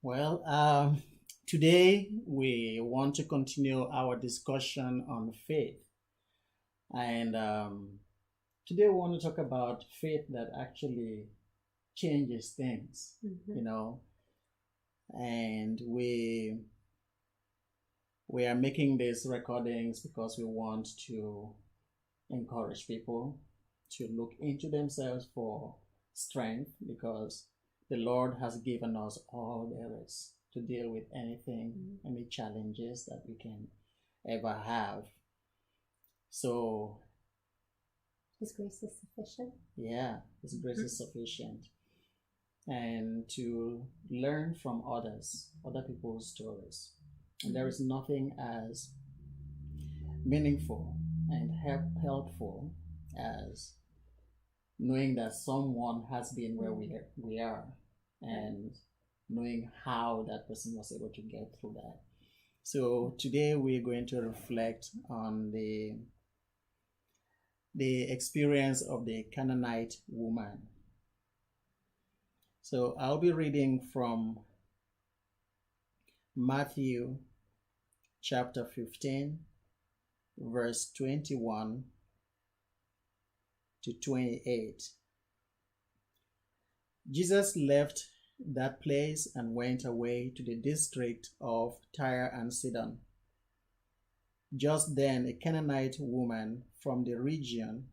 Well, today we want to continue our discussion on faith. And today we want to talk about faith that actually changes things, Mhm. you know. And we are making these recordings because we want to encourage people to look into themselves for strength because the Lord has given us all there is to deal with anything, any challenges that we can ever have. So, His grace is sufficient. yeah, His grace is sufficient. And to learn from others, other people's stories. And there is nothing as meaningful and helpful as knowing that someone has been where we are and knowing how that person was able to get through that. So today we're going to reflect on the experience of the Canaanite woman. So I'll be reading from Matthew chapter 15, verse 21 to 28. Jesus left that place and went away to the district of Tyre and Sidon. Just then, a Canaanite woman from the region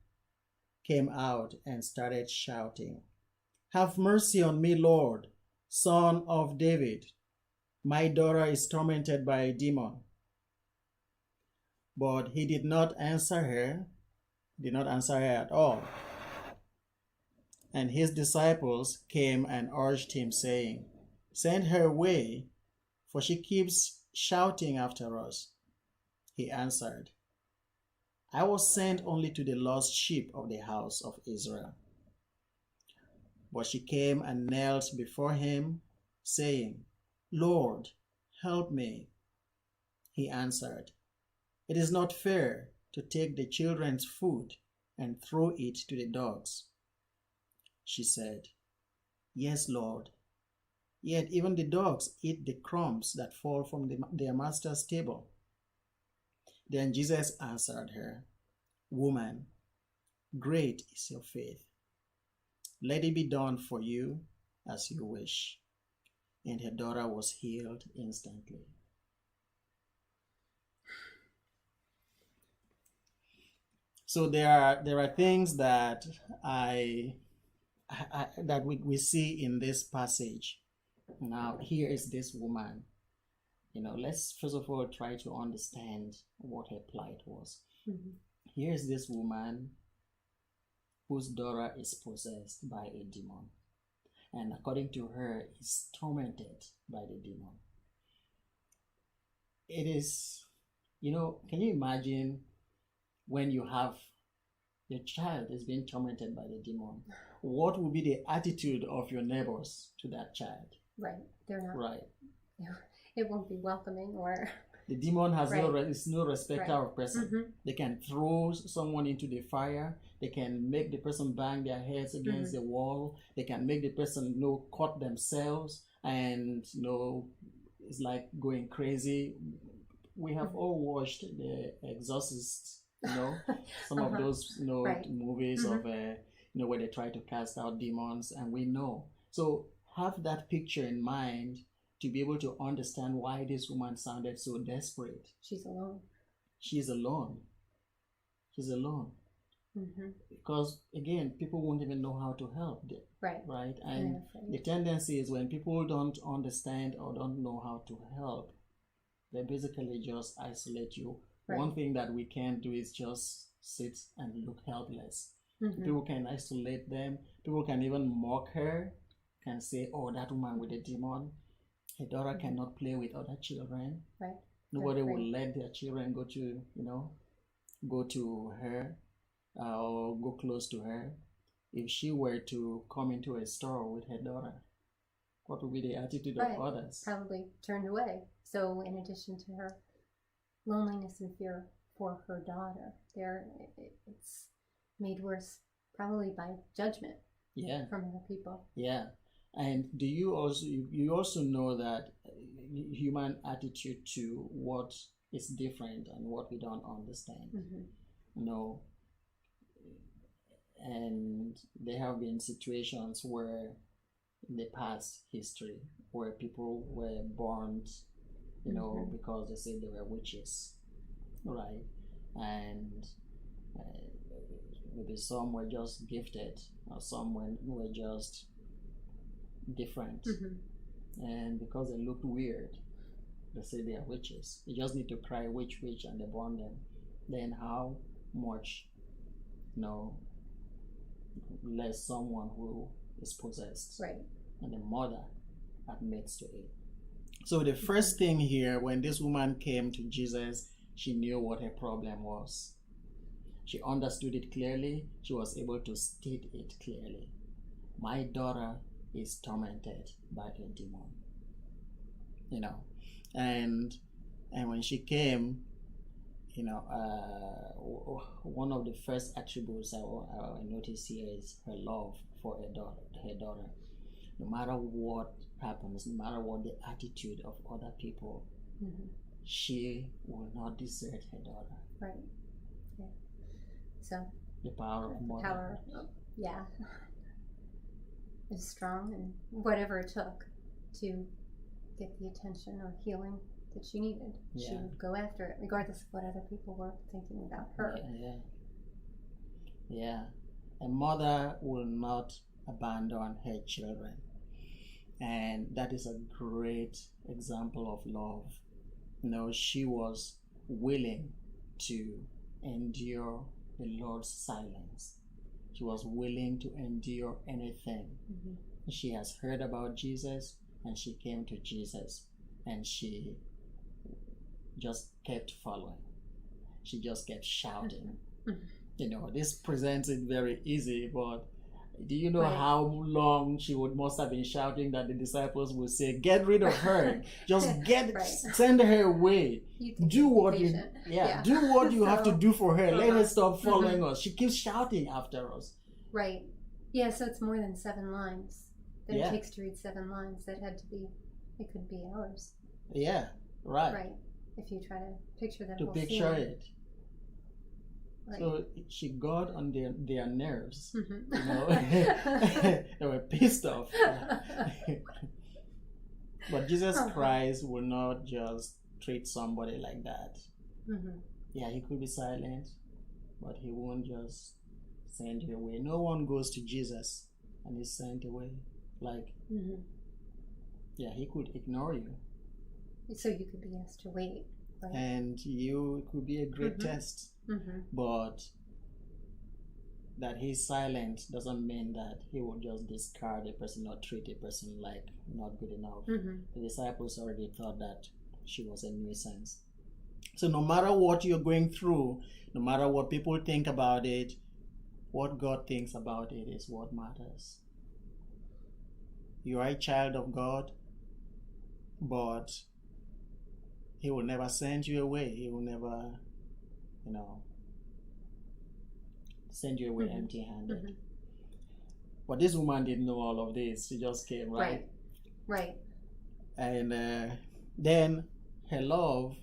came out and started shouting, "Have mercy on me, Lord, Son of David. My daughter is tormented by a demon." But he did not answer her, at all. And his disciples came and urged him, saying, "Send her away, for she keeps shouting after us." He answered, "I was sent only to the lost sheep of the house of Israel." But she came and knelt before him, saying, "Lord, help me." He answered, "It is not fair to take the children's food and throw it to the dogs." She said, "Yes, Lord. Yet even the dogs eat the crumbs that fall from their master's table." Then Jesus answered her, "Woman, great is your faith. Let it be done for you as you wish." And her daughter was healed instantly. So there are things that that we see in this passage. Now here is this woman. Let's first of all try to understand what her plight was. Here is this woman whose daughter is possessed by a demon, and according to her is tormented by the demon. It is, can you imagine when you have your child is being tormented by the demon? What will be the attitude of your neighbors to that child? Right. They're not. Right. It won't be welcoming or. The demon has Right. is no respecter of person. They can throw someone into the fire. They can make the person bang their heads against the wall. They can make the person cut themselves, and it's like going crazy. We have all watched The Exorcist, some of those Right. movies of where they try to cast out demons, and we know. So have that picture in mind to be able to understand why this woman sounded so desperate. She's alone. She's alone. She's alone. Because again, people won't even know how to help them. Right. And the tendency is when people don't understand or don't know how to help, they basically just isolate you. Right. One thing that we can't do is just sit and look helpless. People can isolate them. People can even mock her, can say, "Oh, that woman with the demon. Her daughter cannot play with other children." Right. Nobody will let their children go to her or go close to her. If she were to come into a store with her daughter, what would be the attitude of others? Probably turned away. So in addition to her loneliness and fear for her daughter, it's made worse probably by judgment Yeah. from other people. Yeah. And do you also you also know that human attitude to what is different and what we don't understand, you know, and there have been situations where in the past history where people were burned, you know, because they said they were witches, right? And maybe some were just gifted, or some were just different, and because they looked weird, they say they are witches. You just need to cry witch, witch, and they burn them. Then how much, you know, less someone who is possessed, Right. and the mother admits to it. So the first thing here, when this woman came to Jesus, she knew what her problem was. She understood it clearly. She was able to state it clearly. My daughter is tormented by a demon. You know, and when she came, you know, one of the first attributes I noticed here is her love for her daughter. No matter what happens, no matter what the attitude of other people, she will not desert her daughter. Right. Yeah. So the power of mother. Yeah, is strong, and whatever it took to get the attention or healing that she needed, she would go after it, regardless of what other people were thinking about her. Yeah. A mother will not abandon her children, and that is a great example of love. You know, she was willing to endure the Lord's silence. She was willing to endure anything. She has heard about Jesus, and she came to Jesus, and she just kept following. She just kept shouting. You know, this presents it very easy, but do you know how long she must have been shouting that the disciples would say, "Get rid of her, just send her away. Do what you do what you have to do for her. Let her stop following us. She keeps shouting after us." Right. Yeah. So it's more than 7 lines that it takes to read 7 lines. That had to be. It could be hours. Yeah. Right. Right. If you try to picture that. To whole picture scene. it. Right. So she got on their nerves. You know, they were pissed off. But Jesus Christ will not just treat somebody like that. Yeah, he could be silent, but he won't just send you away. No one goes to Jesus and is sent away. Like, yeah, he could ignore you. So you could be asked to wait. Right? And it could be a great test. But that he's silent doesn't mean that he will just discard a person or treat a person like not good enough. The disciples already thought that she was a nuisance. So no matter what you're going through, no matter what people think about it, what God thinks about it is what matters. You are a child of God, but he will never send you away. He will never, you know, send you away empty-handed. But this woman didn't know all of this. She just came, right? Right. And then her love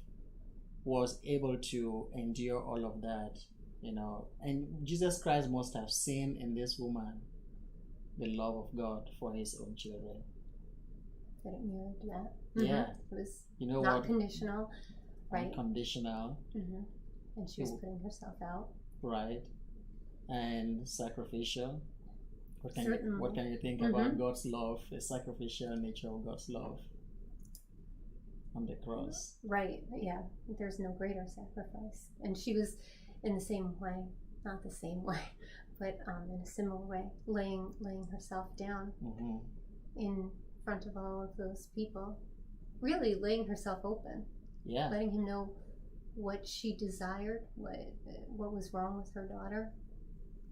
was able to endure all of that, you know. And Jesus Christ must have seen in this woman the love of God for his own children. That it mirrored that. Yeah. It was not conditional, right? Unconditional. And she was putting herself out. Right. And sacrificial. What can you think about God's love, the sacrificial nature of God's love on the cross? Right. Yeah. There's no greater sacrifice. And she was in the same way, not the same way, but in a similar way, laying herself down in front of all of those people, really laying herself open, letting him know what she desired, what was wrong with her daughter,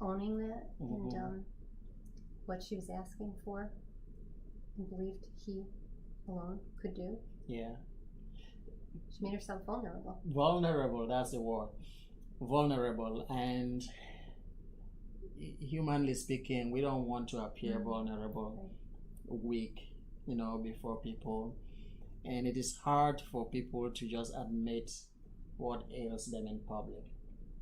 owning that, and what she was asking for, and believed he alone could do. Yeah. She made herself vulnerable. Vulnerable, that's the word. Vulnerable. And humanly speaking, we don't want to appear vulnerable. weak, before people. And it is hard for people to just admit what ails them in public.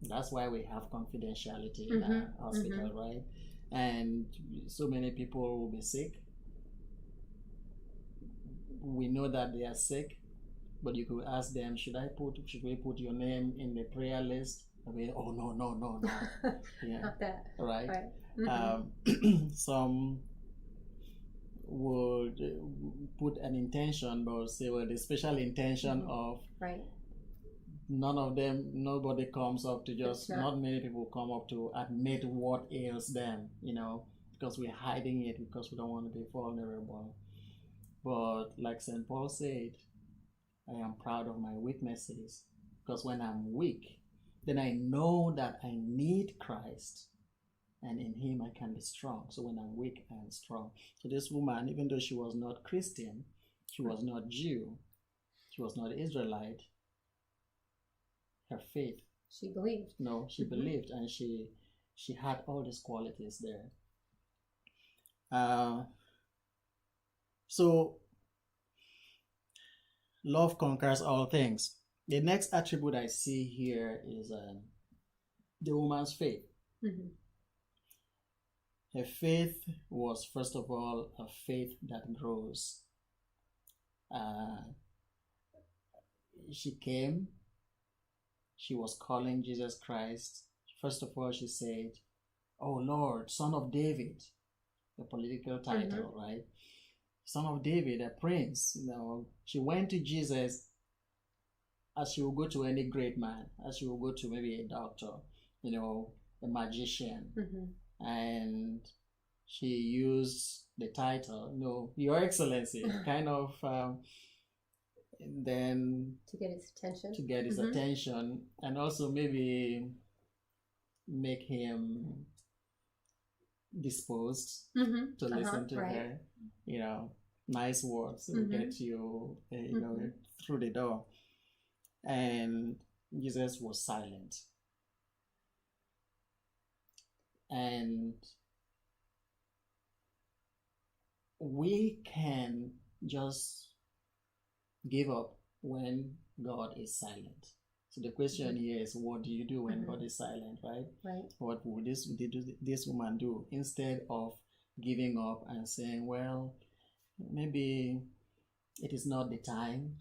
That's why we have confidentiality in our hospital, right? And so many people will be sick. We know that they are sick, but you could ask them, should we put your name in the prayer list? I mean, oh no. Yeah. Not that. Right. Right. Some would put an intention, but say, well, the special intention of right. Nobody comes up to not many people come up to admit what ails them, because we're hiding it because we don't want to be vulnerable. But like St. Paul said, I am proud of my weaknesses, because when I'm weak, then I know that I need Christ, and in him I can be strong. So when I'm weak, I am strong. So this woman, even though she was not Christian, she was not Jew, she was not Israelite, her faith. She believed. No, she believed, and she had all these qualities there. So love conquers all things. The next attribute I see here is the woman's faith. Her faith was, first of all, a faith that grows. She came. She was calling Jesus Christ. First of all, she said, "Oh Lord, Son of David," the political title, right? Son of David, a prince. She went to Jesus as she would go to any great man, as she would go to maybe a doctor, a magician, and she used the title, "No, Your Excellency," kind of. Then to get his attention. To get his attention, and also maybe make him disposed to listen to her. Nice words will get you, through the door. And Jesus was silent. And we can just give up when God is silent. So the question here is, what do you do when God is silent, right? Right. What would this woman do instead of giving up and saying, well, maybe it is not the time,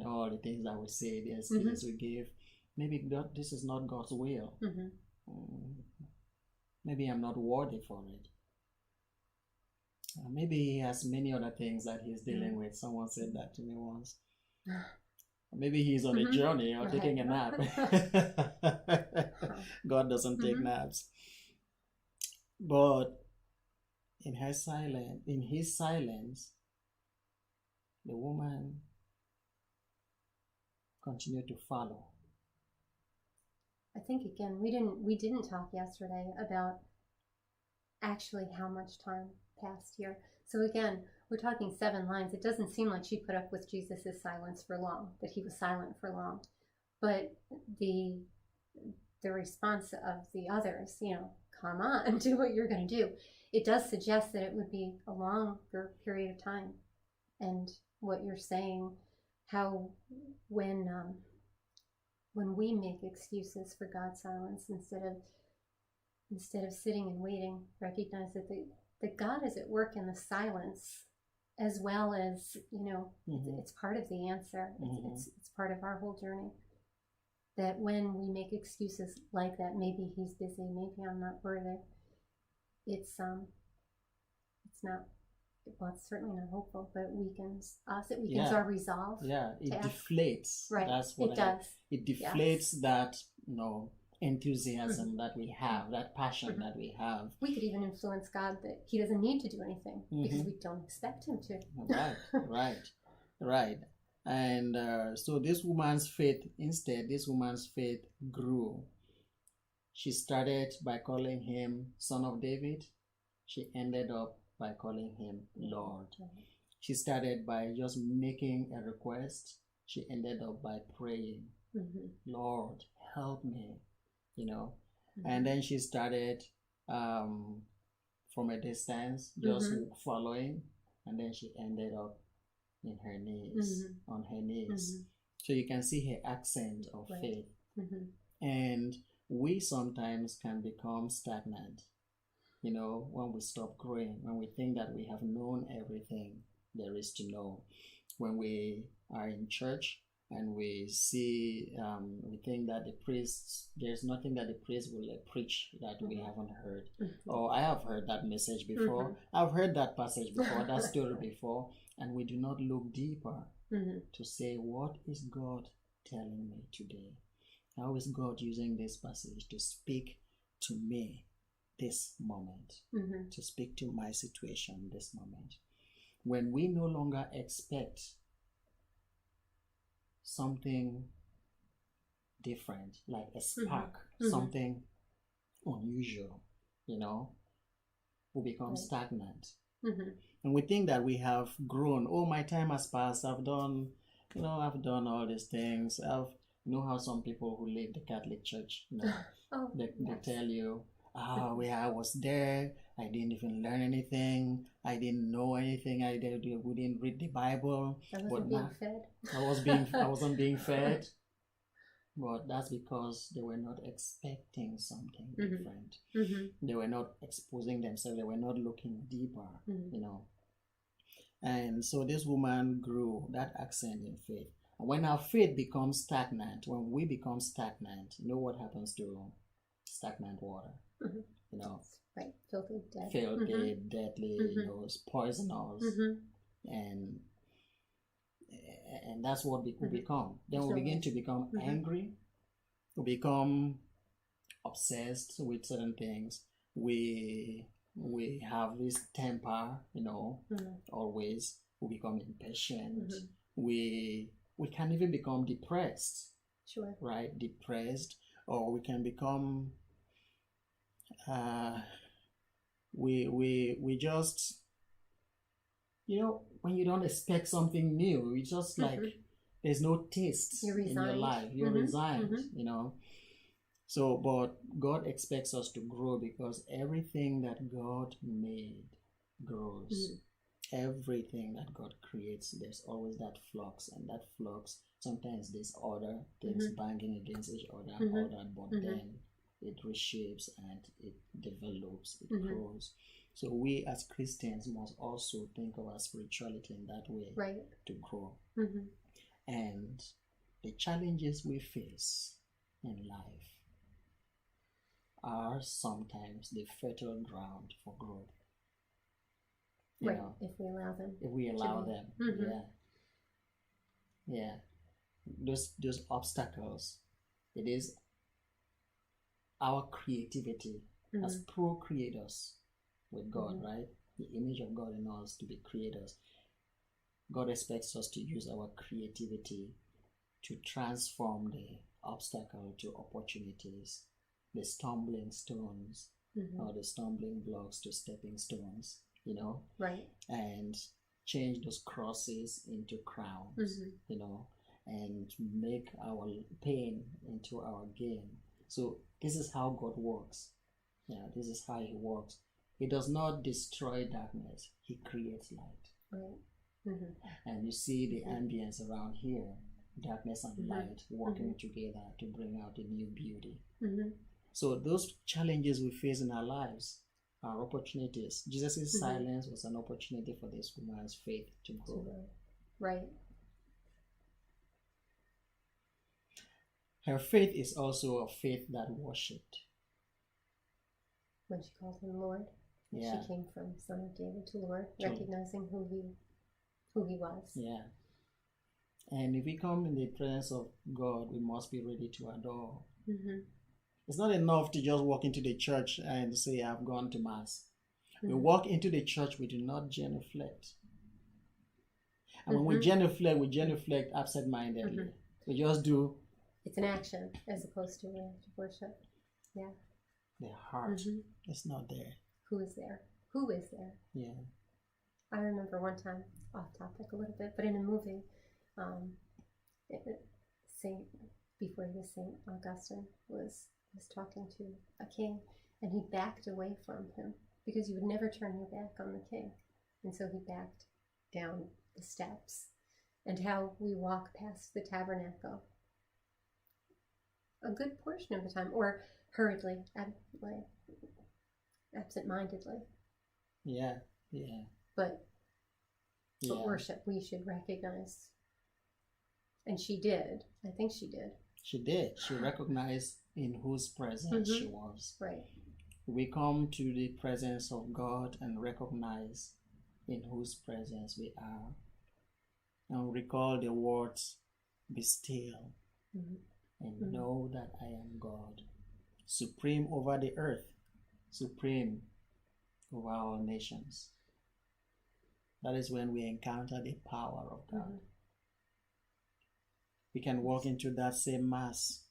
all the things that we say, the excuses we give, maybe this is not God's will. Maybe I'm not worthy for it. Maybe he has many other things that he's dealing with. Someone said that to me once. Maybe he's on a journey or taking a nap. God doesn't take naps. But in his silence, the woman continued to follow. I think again, we didn't talk yesterday about actually how much time passed here. So again, we're talking 7 lines. It doesn't seem like she put up with Jesus' silence for long, that he was silent for long. But the response of the others, come on, do what you're going to do. It does suggest that it would be a longer period of time. And what you're saying, how when we make excuses for God's silence, instead of sitting and waiting, recognize that God is at work in the silence, as well as, it's part of the answer. It's part of our whole journey. That when we make excuses like that, maybe he's busy, maybe I'm not worthy, it's certainly not hopeful, but it weakens us. It weakens our resolve. Yeah, it deflates. Right, that's what it does. It deflates that, enthusiasm that we have, that passion that we have. We could even influence God that he doesn't need to do anything because we don't expect him to. Right. And so this woman's faith grew. She started by calling him Son of David. She ended up by calling him Lord. She started by just making a request. She ended up by praying, Lord, help me, And then she started from a distance, just Mhm. following, and then she ended up in her knees, on her knees. Mhm. So you can see her accent of Right. faith. Mhm. And we sometimes can become stagnant, when we stop growing, when we think that we have known everything there is to know. When we are in church and we see, we think that there's nothing that the priest will preach that we haven't heard. Or I have heard that message before. I've heard that passage before, that story before, and we do not look deeper to say, what is God telling me today? How is God using this passage to speak to me this moment, to speak to my situation this moment? When we no longer expect something different, like a spark, something unusual, we become stagnant. And we think that we have grown. Oh, my time has passed. I've done all these things. How some people who leave the Catholic Church, they tell you, I was there. I didn't even learn anything. I didn't know anything. We didn't read the Bible. I wasn't being fed. I wasn't being fed. But that's because they were not expecting something different. They were not exposing themselves. They were not looking deeper, And so this woman grew that accent in faith. And when our faith becomes stagnant, when we become stagnant, you know what happens to stagnant water? Right, filthy, dead. Filthy, deadly, it's poisonous. And that's what we become. Then we begin to become angry. We become obsessed with certain things. We have this temper, always. We become impatient. We can even become depressed. Sure. Right? Depressed. Or we can become we just, when you don't expect something new, it's just like there's no taste in your life. You're resigned, So, but God expects us to grow because everything that God made grows. Everything that God creates, there's always that flux, and that flux, sometimes there's order, things banging against each other, but then it reshapes and it develops, it grows. So we as Christians must also think of our spirituality in that way, right, to grow. And the challenges we face in life are sometimes the fertile ground for growth. Right, if we allow them. If we allow them, yeah. Those obstacles, it is our creativity as pro-creators with God, right? The image of God in us to be creators. God expects us to use our creativity to transform the obstacle to opportunities, the stumbling stones or the stumbling blocks to stepping stones, right, and change those crosses into crowns, and make our pain into our gain. So this is how God works. This is how He works. He does not destroy darkness. He creates light. Right. And you see the ambience around here, darkness and light working together to bring out a new beauty. So those challenges we face in our lives are opportunities. Jesus' silence was an opportunity for this woman's faith to grow. Right. Her faith is also a faith that worshipped. When she called him Lord, she came from Son of David to Lord, recognizing who he was. Yeah. And if we come in the presence of God, we must be ready to adore. It's not enough to just walk into the church and say, I've gone to Mass. We walk into the church, we do not genuflect. And when we genuflect absent-mindedly. We just do. It's an action as opposed to worship. Yeah. The heart is not there. Who is there? Who is there? Yeah. I remember one time, off topic a little bit, but in a movie, before he was Saint Augustine was talking to a king, and he backed away from him because you would never turn your back on the king. And so he backed down the steps. And how we walk past the tabernacle a good portion of the time, or hurriedly, absent-mindedly. Yeah, yeah. But Yeah. worship, we should recognize. And she did. I think she did. She did. She recognized in whose presence she was. Right. We come to the presence of God and recognize in whose presence we are. And recall the words, "Be still and know that I am God, supreme over the earth, supreme over all nations." That is when we encounter the power of God. We can walk into that same mass.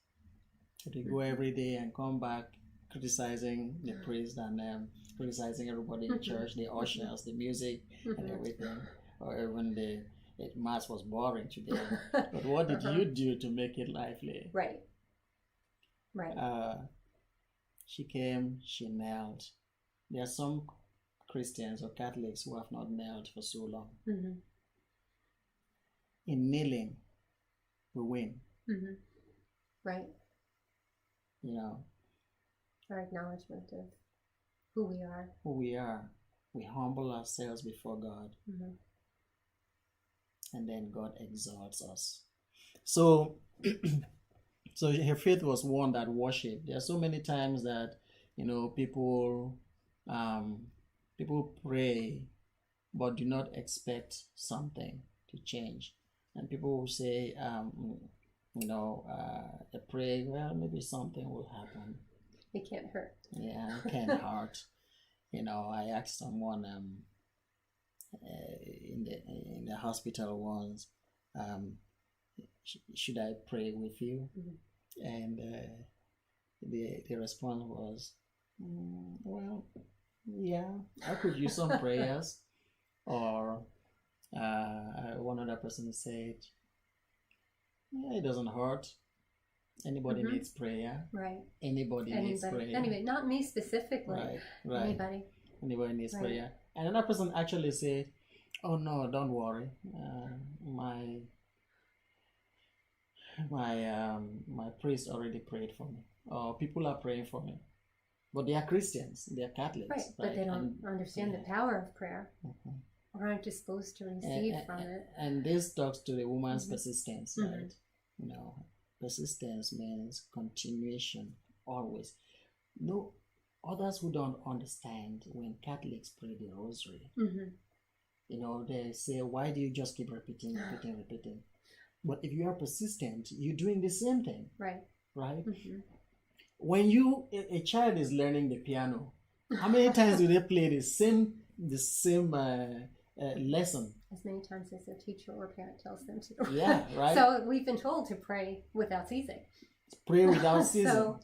We go every day and come back criticizing the priest and criticizing everybody in church, the ushers, the music, and everything. Or even the mass was boring today. But what did you do to make it lively? Right. Right. She came, she knelt. There are some Christians or Catholics who have not knelt for so long. In kneeling, we win. Right. You know, our acknowledgement of who we are. Who we are. We humble ourselves before God. And then God exalts us. So, so her faith was one that worshipped. There are so many times that, you know, people pray, but do not expect something to change. And people will say, they pray, well, maybe something will happen. It can't hurt. Yeah, it can't hurt. You know, I asked someone in the hospital once, should I pray with you? And the response was, well, yeah, I could use some prayers. Or one other person said, yeah, it doesn't hurt. Anybody needs prayer. Right. Anybody needs prayer. Anyway, not me specifically. Right. Anybody needs prayer. And another person actually said, oh no, don't worry. My priest already prayed for me. Or people are praying for me. But they are Christians. They are Catholics. Right. But they don't understand the power of prayer. Or aren't disposed to receive from it. And this talks to the woman's persistence, right? You know, persistence means continuation, always. No, others who don't understand when Catholics pray the rosary, you know, they say, why do you just keep repeating? But if you are persistent, you're doing the same thing. Right? When a child is learning the piano, how many times do they play the same lesson? As many times as their teacher or parent tells them to. Yeah, right. So we've been told to pray without ceasing. Pray without ceasing.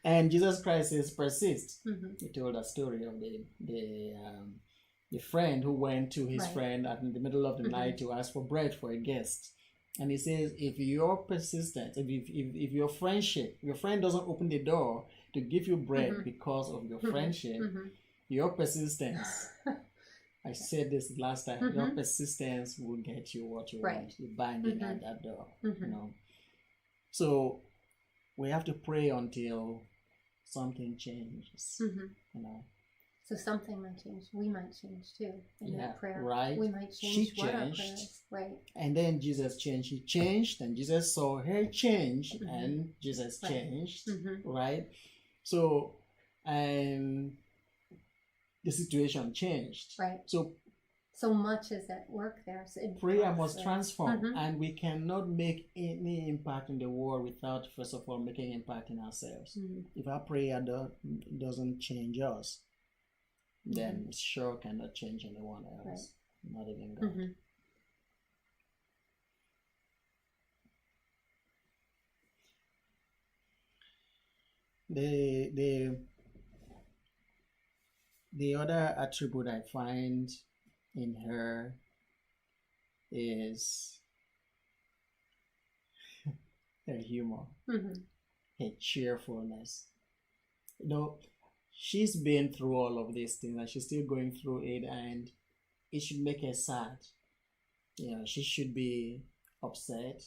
And Jesus Christ says, persist. He told a story of the friend who went to his friend in the middle of the night to ask for bread for a guest. And he says, if you're persistent, if your friend doesn't open the door to give you bread because of your friendship, your persistence, I said this last time, your persistence will get you what you want. You're banging at that door, you know. So we have to pray until something changes, you know. So something might change. We might change too in that prayer. Right. We might change. She changed. Right. And then Jesus changed. He changed, and Jesus saw her change, and Jesus changed. Right. So, and the situation changed. Right. So much is at work there. So prayer must transform, and we cannot make any impact in the world without, first of all, making impact in ourselves. If our prayer doesn't change us, then it sure cannot change anyone else, not even God. The other attribute I find in her is her humor, her cheerfulness. You know, she's been through all of these things and she's still going through it, and it should make her sad. She should be upset.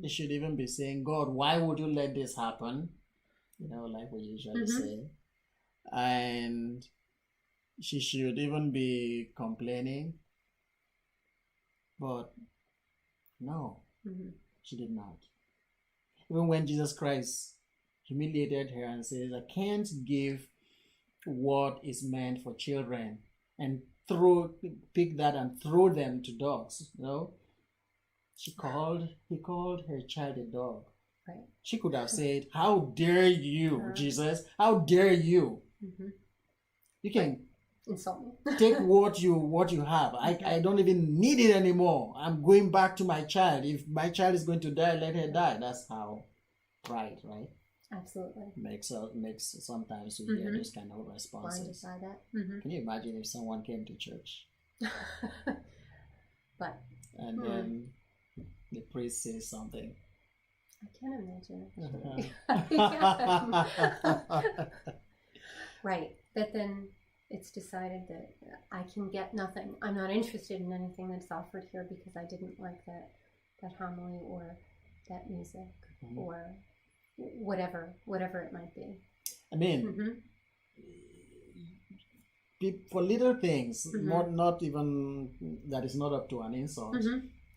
She should even be saying, God, why would you let this happen? Like we usually say. And she should even be complaining. But no, she did not. Even when Jesus Christ humiliated her and says, I can't give what is meant for children and pick that and throw them to dogs. He called her child a dog. Right. She could have said, how dare you, Jesus? How dare you? You can insult me. take what you have. I don't even need it anymore. I'm going back to my child. If my child is going to die, let her die. That's how pride, right? Absolutely. Makes sometimes we hear those kind of responses. Blinded by that. Can you imagine if someone came to church but and then the priest says something? I can't imagine. Right. But then it's decided that I can get nothing. I'm not interested in anything that's offered here because I didn't like that homily or that music or whatever it might be. I mean, for little things, not even that is not up to an insult.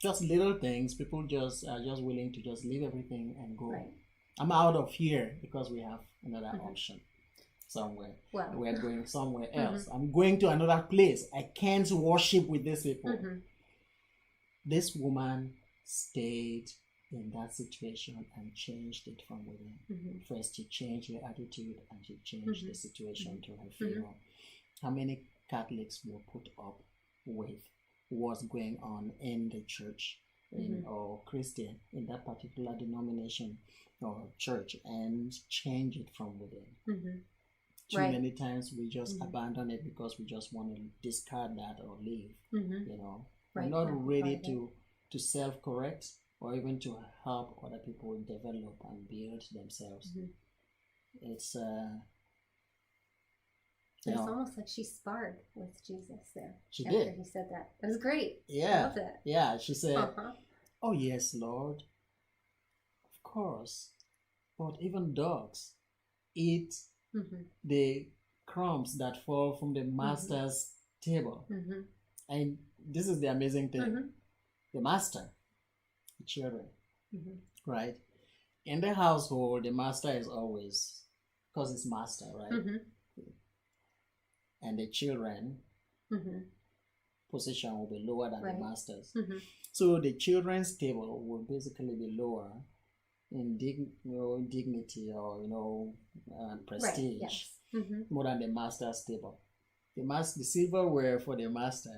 Just little things, people are just willing to just leave everything and go. Right. I'm out of here because we have another option somewhere. Well, we're going somewhere else. I'm going to another place. I can't worship with these people. This woman stayed in that situation and changed it from within. First, she changed her attitude and she changed the situation to her favor. How many Catholics were put up with what's going on in the church or Christian in that particular denomination or church and change it from within? Too many times we just abandon it because we just want to discard that or leave. We're not ready to self-correct or even to help other people develop and build themselves. It's it's almost like she sparred with Jesus there. She after did. He said that. That was great. Yeah. I love that. Yeah, she said, oh yes, Lord. Of course. But even dogs eat the crumbs that fall from the master's table. And this is the amazing thing. The master, the children, right? In the household, the master is always, because it's master, right? And the children position will be lower than the master's. So the children's table will basically be lower in dignity or prestige more than the master's table. The silverware for the master,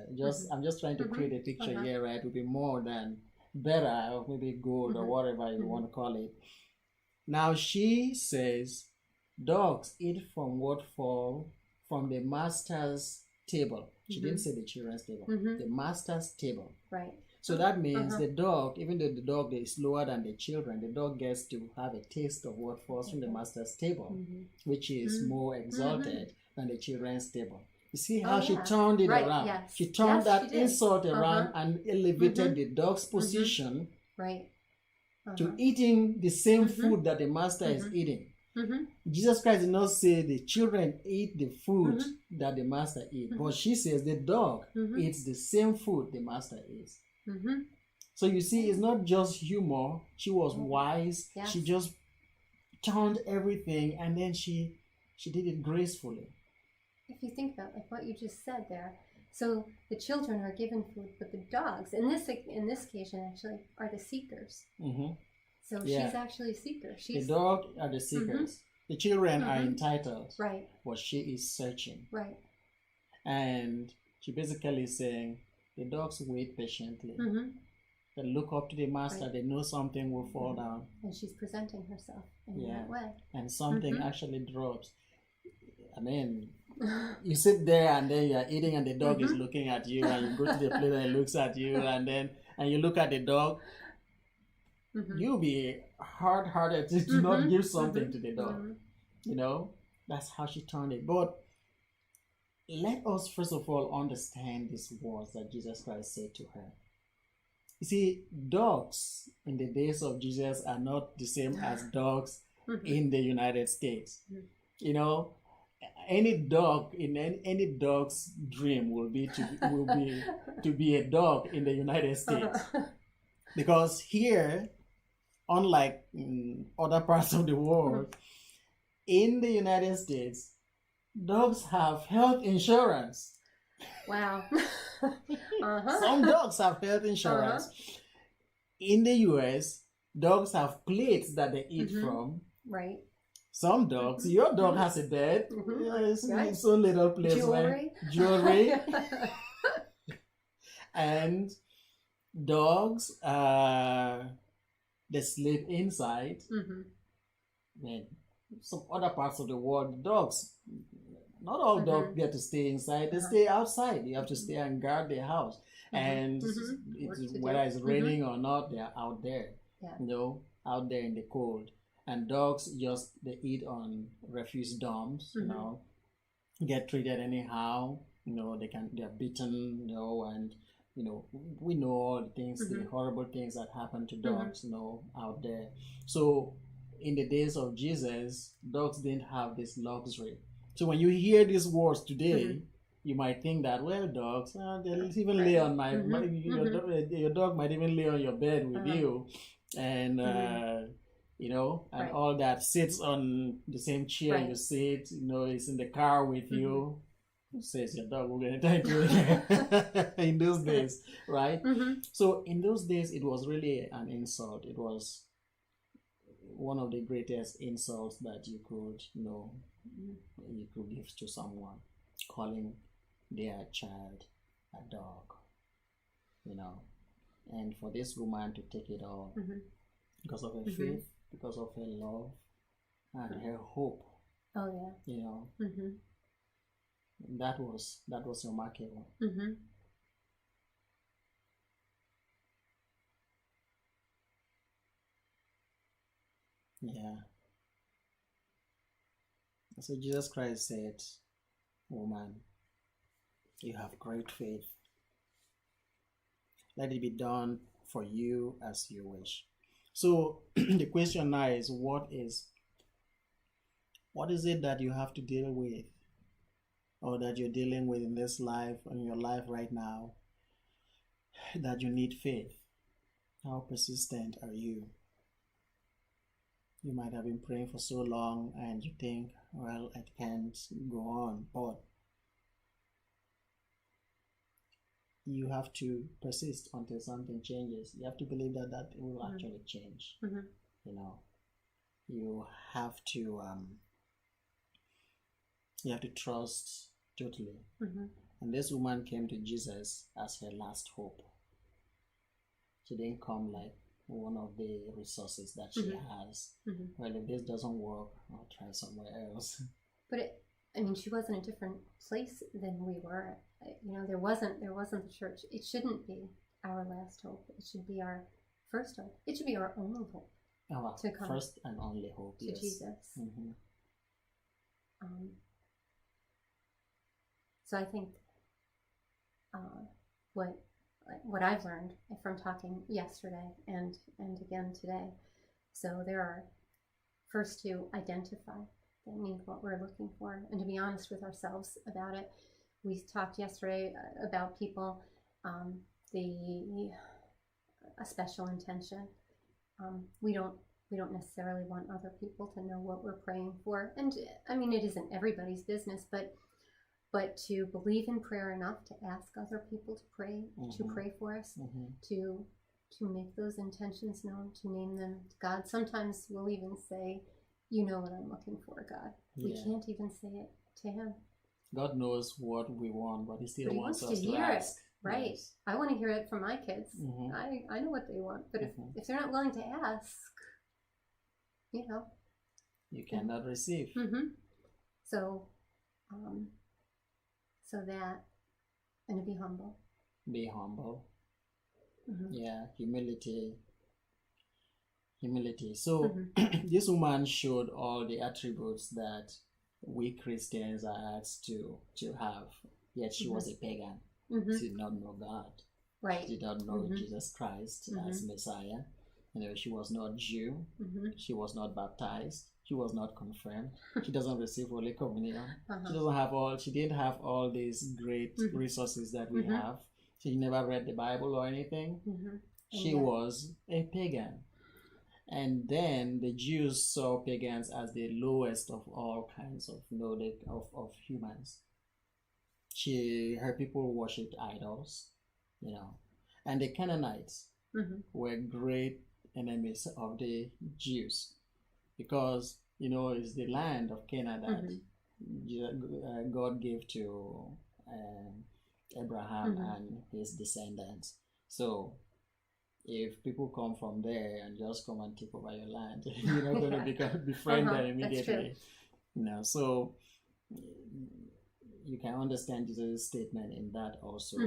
I'm just trying to create a picture here, right? Would be more than better, or maybe gold or whatever you want to call it. Now she says, dogs eat from what fall from the master's table. She didn't say the children's table. The master's table. Right. So that means the dog, even though the dog is lower than the children, the dog gets to have a taste of what falls from the master's table, which is more exalted than the children's table. You see how she turned it around. Yes. She turned that insult around and elevated the dog's position to eating the same food that the master is eating. Jesus Christ did not say the children eat the food that the master eats, but she says the dog eats the same food the master eats. So you see, it's not just humor. She was wise. Yes. She just turned everything, and then she did it gracefully. If you think about like what you just said there, so the children are given food, but the dogs, in this occasion actually, are the seekers. So she's actually a seeker. The dog are the seekers. The children are entitled. Right. But she is searching. Right. And she basically is saying, the dogs wait patiently. They look up to the master. Right. They know something will fall down. And she's presenting herself in that way. And something actually drops. I mean, you sit there and then you're eating and the dog is looking at you, and you go to the plate and it looks at you, and you look at the dog. You'll be hard-hearted to not give something to the dog, That's how she turned it. But let us first of all understand these words that Jesus Christ said to her. You see, dogs in the days of Jesus are not the same as dogs in the United States. You know, any dog in any dog's dream will be to be a dog in the United States, because here, unlike in other parts of the world, in the United States, dogs have health insurance. Wow. Some dogs have health insurance. In the US, dogs have plates that they eat from. Right. Some dogs, your dog has a bed. It's a little place. Jewelry. And dogs, they sleep inside. When some other parts of the world, dogs, not all dogs get to stay inside. They stay outside. You have to stay and guard their house. And whether it's raining or not, they're out there. Out there in the cold. And dogs they eat on refuse dumps, get treated anyhow, they're beaten, and we know all the things, the horrible things that happen to dogs, out there. So in the days of Jesus, dogs didn't have this luxury. So when you hear these words today, you might think that, well, dogs, they'll even lay on my, your dog might even lay on your bed with you, and and all that, sits on the same chair you sit, is in the car with you. Says your dog will get anytime you in those days, right? So in those days, it was really an insult. It was one of the greatest insults that you could give to someone, calling their child a dog, and for this woman to take it all because of her faith, because of her love and her hope. Oh yeah. That was remarkable. Yeah. So Jesus Christ said, "Woman, you have great faith. Let it be done for you as you wish." So the question now is, what is it that you have to deal with, or that you're dealing with in this life, in your life right now, that you need faith? How persistent are you? You might have been praying for so long and you think, well, I can't go on, but you have to persist until something changes. You have to believe that it will actually change. You have to trust totally. And this woman came to Jesus as her last hope. She didn't come like one of the resources that she has. Well, if this doesn't work, I'll try somewhere else. But she was in a different place than we were. There wasn't the church. It shouldn't be our last hope. It should be our first hope. It should be our only hope. To come first and only hope, to yes. Jesus. So I think what I've learned from talking yesterday and again today. So there are first to identify the need, what we're looking for, and to be honest with ourselves about it. We talked yesterday about people, a special intention. We don't necessarily want other people to know what we're praying for, and it isn't everybody's business, but to believe in prayer enough to ask other people to pray for us, to make those intentions known, to name them to God. Sometimes we'll even say, "You know what I'm looking for, God." We can't even say it to Him. God knows what we want, but He still wants us to hear ask. It. Right. Yes. I want to hear it from my kids. I know what they want, but if they're not willing to ask, you cannot receive. So that, and to be humble. Be humble. Yeah, humility. So this woman showed all the attributes that we Christians are asked to have. Yet she was a pagan. She did not know God. Right. She did not know Jesus Christ as Messiah. She was not Jew. She was not baptized. She was not confirmed. She doesn't receive Holy Communion. She didn't have all these great resources that we have. She never read the Bible or anything. She was a pagan. And then the Jews saw pagans as the lowest of all kinds of humans. Her people worshipped idols, and the Canaanites were great enemies of the Jews, because it's the land of Canaan that God gave to Abraham and his descendants. So if people come from there and just come and take over your land, you're not going to befriend them immediately. So you can understand Jesus' statement in that also.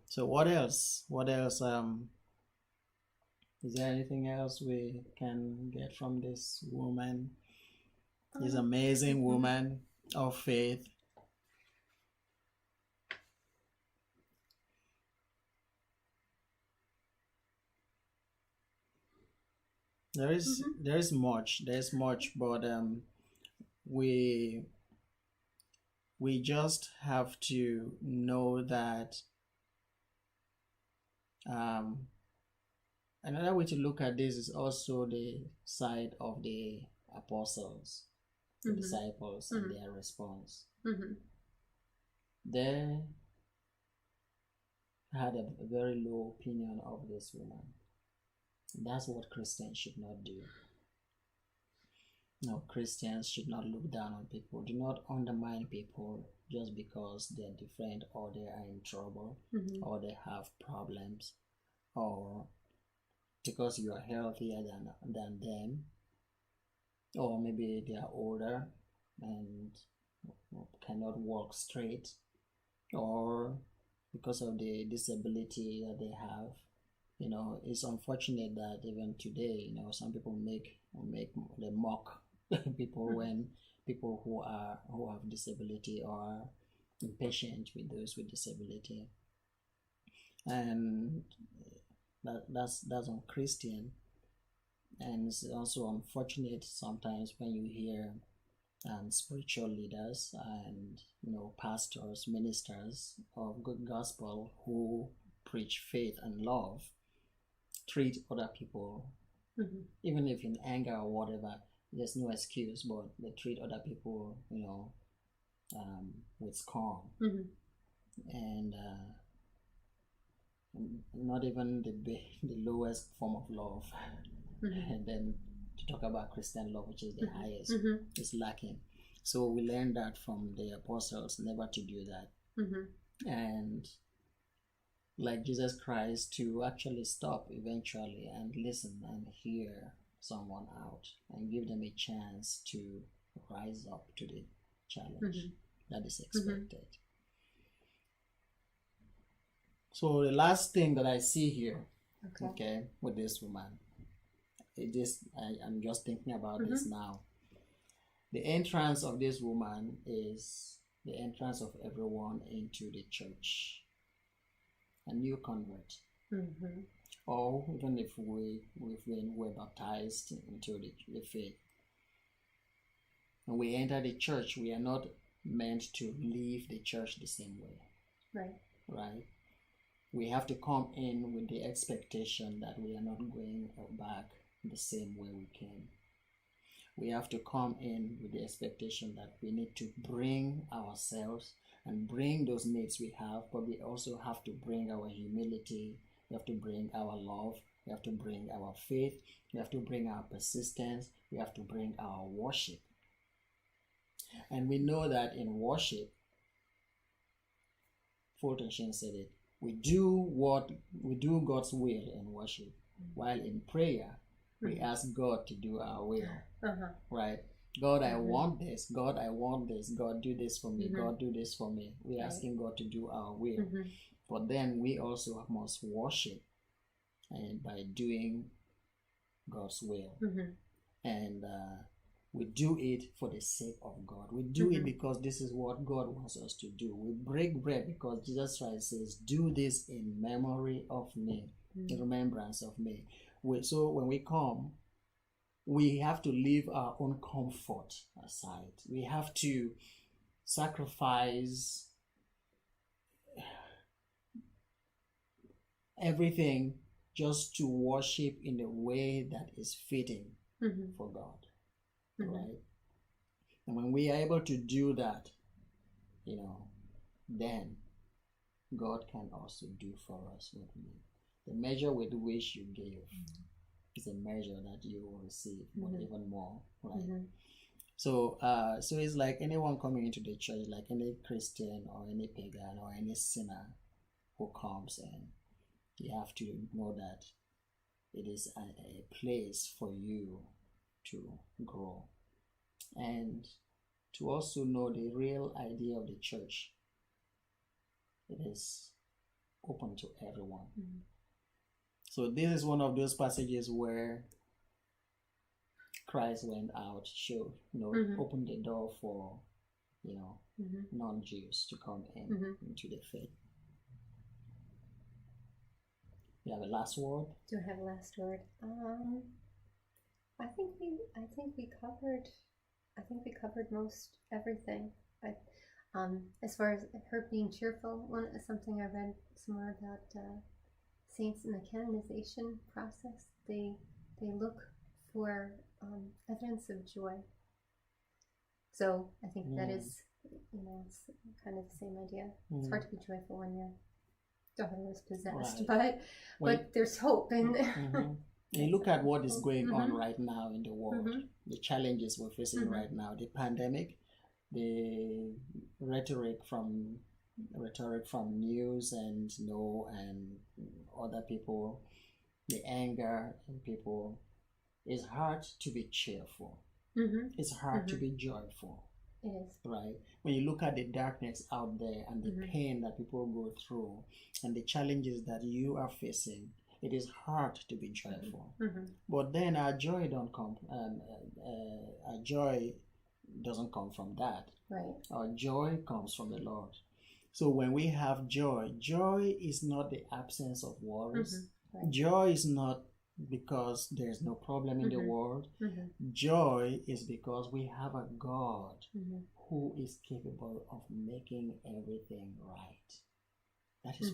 So what else? Is there anything else we can get from this woman? This amazing woman of faith. There's much, but we just have to know that another way to look at this is also the side of the apostles, the disciples, and their response. They had a very low opinion of this woman. That's what Christians should not do. No, Christians should not look down on people. Do not undermine people just because they're different, or they are in trouble, or they have problems, or because you are healthier than them, or maybe they are older and cannot walk straight, or because of the disability that they have. It's unfortunate that even today, some people they mock people when people who have disability are impatient with those with disability, and that's unchristian. And it's also unfortunate sometimes when you hear spiritual leaders and pastors, ministers of good gospel who preach faith and love treat other people, even if in anger or whatever, there's no excuse, but they treat other people, with scorn, and not even the lowest form of love. And then to talk about Christian love, which is the highest, is lacking. So we learned that from the apostles, never to do that. And like Jesus Christ, to actually stop eventually and listen and hear someone out and give them a chance to rise up to the challenge that is expected. So the last thing that I see here, okay, with this woman, I'm just thinking about this now. The entrance of this woman is the entrance of everyone into the church. A new convert, or even if we're baptized into the faith, when we enter the church, we are not meant to leave the church the same way. Right? We have to come in with the expectation that we are not going back the same way we came. We have to come in with the expectation that we need to bring ourselves and bring those needs we have, but we also have to bring our humility, we have to bring our love, we have to bring our faith, we have to bring our persistence, we have to bring our worship. And we know that in worship, Fulton Sheen said it, we do God's will in worship, while in prayer, we ask God to do our will, right? God, I want this. God, I want this. God, do this for me. God, do this for me. We're Right. asking God to do our will. But then we also must worship and by doing God's will. And we do it for the sake of God. We do it because this is what God wants us to do. We break bread because Jesus Christ says, do this in memory of me, in remembrance of me. So when we come, we have to leave our own comfort aside. We have to sacrifice everything just to worship in a way that is fitting for God, right? And when we are able to do that, then God can also do for us what we need. The measure with which you give is a measure that you will receive, but even more, right? So it's like anyone coming into the church, like any Christian or any pagan or any sinner who comes in. You have to know that it is a place for you to grow and to also know the real idea of the church. It is open to everyone. So this is one of those passages where Christ went out, opened the door for, non-Jews to come into the faith. You have a last word? Do I have a last word? I think we covered most everything. As far as her being cheerful, something I read somewhere about saints in the canonization process. They look for evidence of joy. So I think that is, it's kind of the same idea. It's hard to be joyful when your daughter is possessed, right. but there's hope in there. And look at what is going on right now in the world, the challenges we're facing right now, the pandemic, the rhetoric from news and and other people, the anger in people. It's hard to be cheerful. It's hard to be joyful. It is. Right? When you look at the darkness out there and the pain that people go through and the challenges that you are facing, it is hard to be joyful. But then our joy don't come. Our joy doesn't come from that. Right. Our joy comes from the Lord. So when we have joy, joy is not the absence of worries. Right. Joy is not because there's no problem in the world. Joy is because we have a God who is capable of making everything right. That is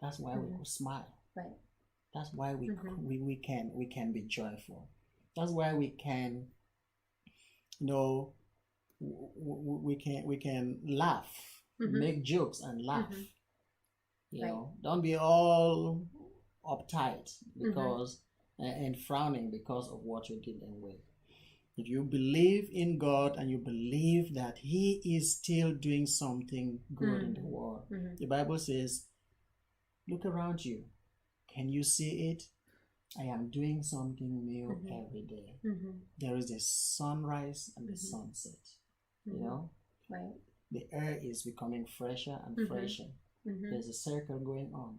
that's why we could smile. Right. That's why we can be joyful. That's why we can we can laugh, make jokes and laugh. Don't be all uptight because and frowning because of what you're dealing with. If you believe in God and you believe that He is still doing something good in the world, the Bible says, look around you. Can you see it? I am doing something new every day. There is a sunrise and the sunset. Right. The air is becoming fresher and fresher. There's a circle going on.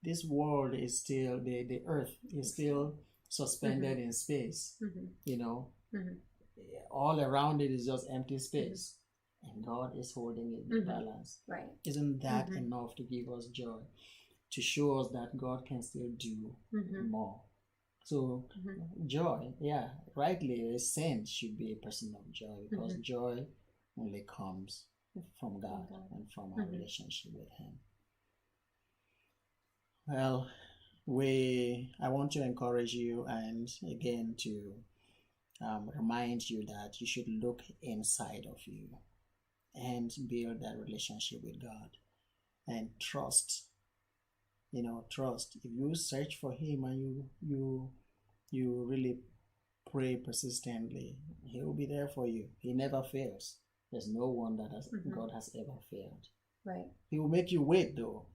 This world is still, the earth is still suspended in space. All around it is just empty space. And God is holding it in balance. Right. Isn't that enough to give us joy? To show us that God can still do more. So joy, rightly a saint should be a person of joy because joy only comes from God and from our relationship with Him. Well, I want to encourage you and again to remind you that you should look inside of you and build that relationship with God and trust. Trust. If you search for Him and you really pray persistently, He will be there for you. He never fails. There's no one that God has ever failed. Right. He will make you wait though.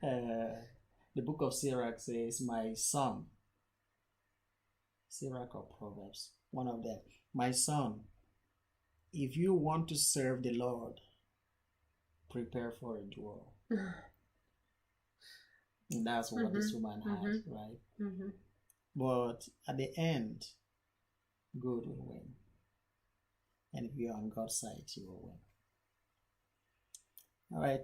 The book of Sirach says, my son, Sirach or Proverbs, one of them. My son, if you want to serve the Lord, prepare for a duel. And that's what this woman had, right? But at the end, good will win. And if you're on God's side, you will win. All right.